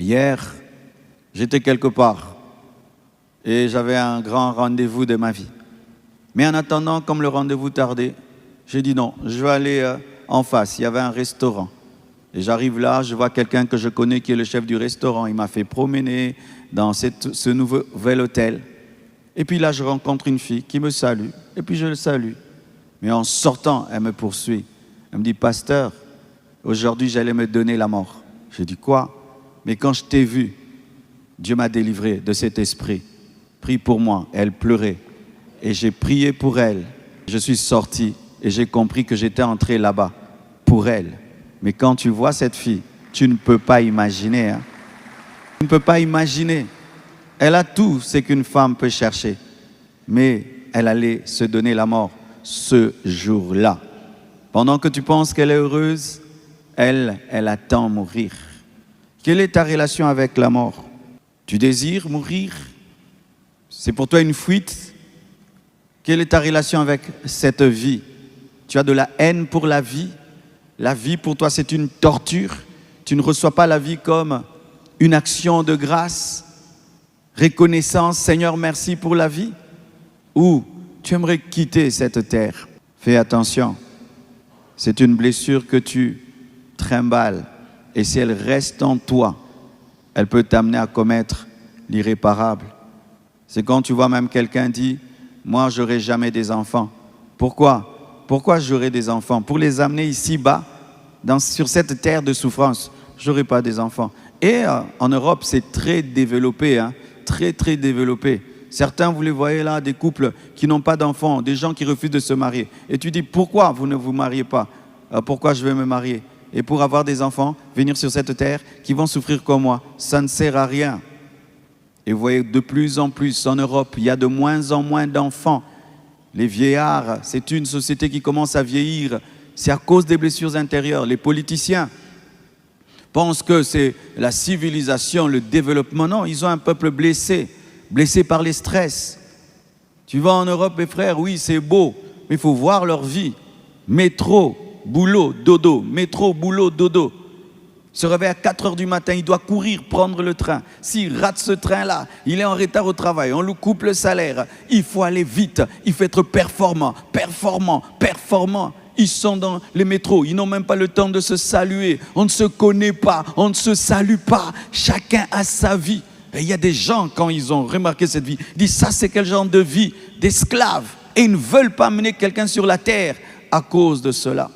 Hier, j'étais quelque part et j'avais un grand rendez-vous de ma vie. Mais en attendant, comme le rendez-vous tardait, j'ai dit non, je vais aller en face. Il y avait un restaurant. Et j'arrive là, je vois quelqu'un que je connais qui est le chef du restaurant. Il m'a fait promener dans ce nouvel hôtel. Et puis là, je rencontre une fille qui me salue. Et puis je le salue. Mais en sortant, elle me poursuit. Elle me dit, pasteur, aujourd'hui, j'allais me donner la mort. J'ai dit, quoi? Mais quand je t'ai vu, Dieu m'a délivré de cet esprit. Prie pour moi. Elle pleurait. Et j'ai prié pour elle. Je suis sorti et j'ai compris que j'étais entré là-bas pour elle. Mais quand tu vois cette fille, tu ne peux pas imaginer. Hein? Tu ne peux pas imaginer. Elle a tout ce qu'une femme peut chercher. Mais elle allait se donner la mort ce jour-là. Pendant que tu penses qu'elle est heureuse, elle attend mourir. Quelle est ta relation avec la mort? Tu désires mourir? C'est pour toi une fuite? Quelle est ta relation avec cette vie? Tu as de la haine pour la vie? La vie pour toi c'est une torture? Tu ne reçois pas la vie comme une action de grâce? Reconnaissance, Seigneur merci pour la vie? Ou tu aimerais quitter cette terre? Fais attention, c'est une blessure que tu trimbales et si elle reste en toi, elle peut t'amener à commettre l'irréparable. C'est quand tu vois même quelqu'un dire « Moi, je n'aurai jamais des enfants. » Pourquoi? Pourquoi j'aurai des enfants? Pour les amener ici-bas, sur cette terre de souffrance. Je n'aurai pas des enfants. Et en Europe, c'est très développé, hein? Très, très développé. Certains, vous les voyez là, des couples qui n'ont pas d'enfants, des gens qui refusent de se marier. Et tu dis, pourquoi vous ne vous mariez pas? Pourquoi je vais me marier? Et pour avoir des enfants, venir sur cette terre, qui vont souffrir comme moi, ça ne sert à rien. Et vous voyez, de plus en plus, en Europe, il y a de moins en moins d'enfants. Les vieillards, c'est une société qui commence à vieillir. C'est à cause des blessures intérieures. Les politiciens pensent que c'est la civilisation, le développement. Non, ils ont un peuple blessé, blessé par les stress. Tu vas en Europe, mes frères, oui, c'est beau, mais il faut voir leur vie. Métro, boulot, dodo, métro, boulot, dodo. Se réveille à 4 heures du matin, il doit courir, prendre le train. S'il rate ce train-là, il est en retard au travail, on lui coupe le salaire. Il faut aller vite, il faut être performant, performant, performant. Ils sont dans les métros, ils n'ont même pas le temps de se saluer. On ne se connaît pas, on ne se salue pas. Chacun a sa vie. Et il y a des gens, quand ils ont remarqué cette vie, ils disent ça c'est quel genre de vie? D'esclaves. Et ils ne veulent pas mener quelqu'un sur la terre à cause de cela.